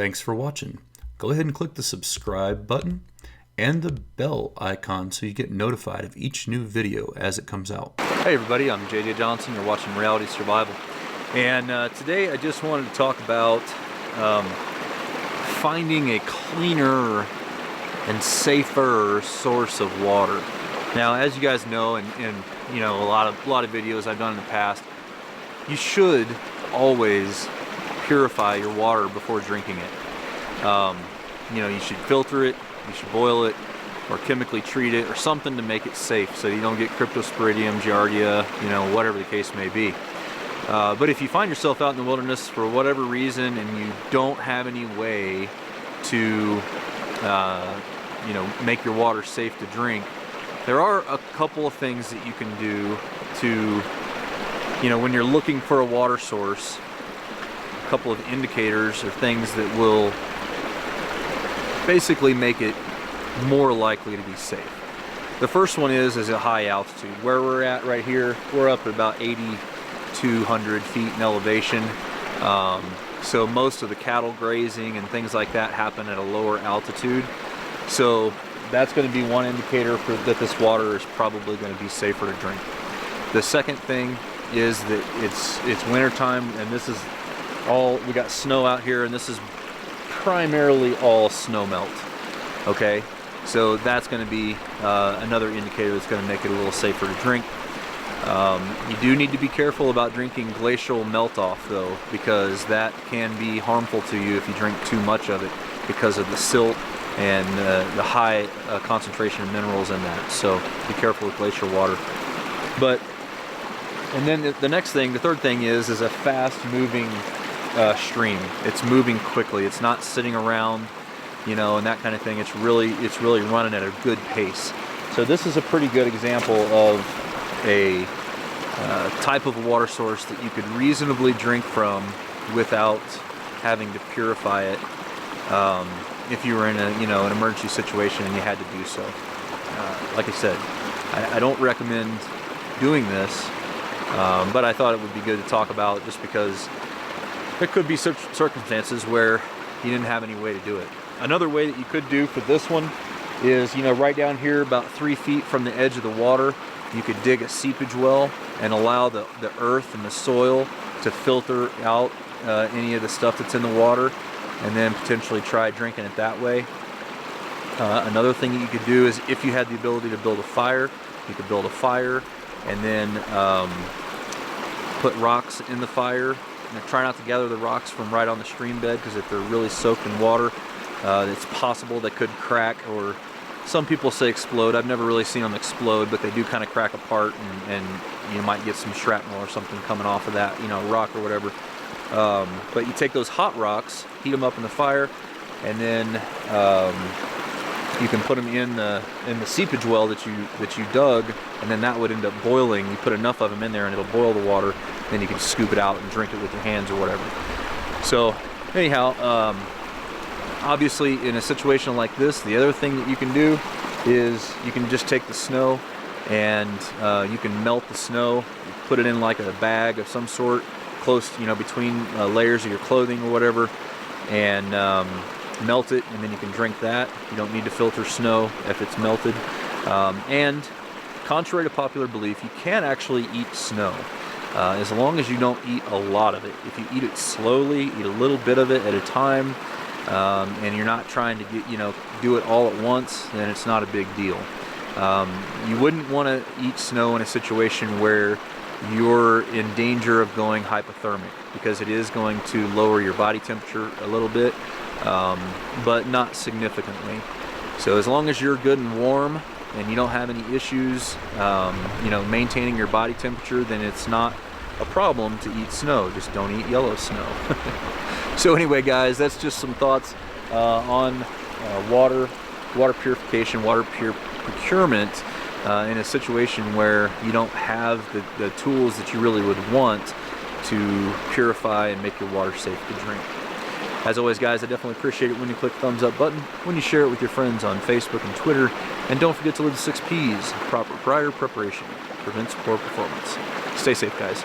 Thanks for watching. Go ahead and click the subscribe button and the bell icon so you get notified of each new video as it comes out. Hey everybody, I'm JJ Johnson. You're watching Reality Survival. And today I just wanted to talk about finding a cleaner and safer source of water. Now, as you guys know, and you know, a lot of videos I've done in the past, you should always purify your water before drinking it. You know, you should filter it, you should boil it, or chemically treat it, or something to make it safe so you don't get cryptosporidium, giardia, you know, whatever the case may be. But if you find yourself out in the wilderness for whatever reason and you don't have any way to, you know, make your water safe to drink, there are a couple of things that you can do to, you know, when you're looking for a water source, a couple of indicators or things that will basically make it more likely to be safe. The first one is a high altitude. Where we're at right here, we're up at about 8,200 feet in elevation. So most of the cattle grazing and things like that happen at a lower altitude. So that's going to be one indicator that this water is probably going to be safer to drink. The second thing is that it's winter time, and this is all, we got snow out here, and this is primarily all snow melt. Okay, so that's going to be another indicator that's going to make it a little safer to drink. You do need to be careful about drinking glacial melt off though, because that can be harmful to you if you drink too much of it because of the silt and the high concentration of minerals in that. So be careful with glacial water. And then the next thing, the third thing is a fast moving stream. It's moving quickly. It's not sitting around, you know, and that kind of thing. It's really running at a good pace. So this is a pretty good example of a type of water source that you could reasonably drink from without having to purify it if you were in a, you know, an emergency situation and you had to do so. Like I said, I don't recommend doing this, but I thought it would be good to talk about just because there could be circumstances where you didn't have any way to do it. Another way that you could do for this one is, you know, right down here about 3 feet from the edge of the water, you could dig a seepage well and allow the earth and the soil to filter out any of the stuff that's in the water, and then potentially try drinking it that way. Another thing that you could do is, if you had the ability to build a fire, you could build a fire and then put rocks in the fire. And try not to gather the rocks from right on the stream bed, because if they're really soaked in water, it's possible they could crack, or some people say explode. I've never really seen them explode, but they do kind of crack apart, and you might get some shrapnel or something coming off of that, you know, rock or whatever. But you take those hot rocks, heat them up in the fire, and then you can put them in the seepage well that you dug, and then that would end up boiling. You put enough of them in there and it'll boil the water, then you can scoop it out and drink it with your hands or whatever. So anyhow, obviously in a situation like this, the other thing that you can do is you can just take the snow and you can melt the snow, put it in like a bag of some sort, close, you know, between layers of your clothing or whatever, and melt it, and then you can drink that. You don't need to filter snow if it's melted. And contrary to popular belief, you can actually eat snow as long as you don't eat a lot of it. If you eat it slowly, eat a little bit of it at a time, and you're not trying to get, you know, do it all at once, then it's not a big deal. You wouldn't want to eat snow in a situation where you're in danger of going hypothermic, because it is going to lower your body temperature a little bit, but not significantly. So as long as you're good and warm and you don't have any issues, you know, maintaining your body temperature, then it's not a problem to eat snow. Just don't eat yellow snow. So anyway, guys, that's just some thoughts on water purification, water procurement in a situation where you don't have the tools that you really would want to purify and make your water safe to drink. As always, guys, I definitely appreciate it when you click the thumbs up button, when you share it with your friends on Facebook and Twitter, and don't forget to live the 6 P's. Prior preparation prevents poor performance. Stay safe, guys.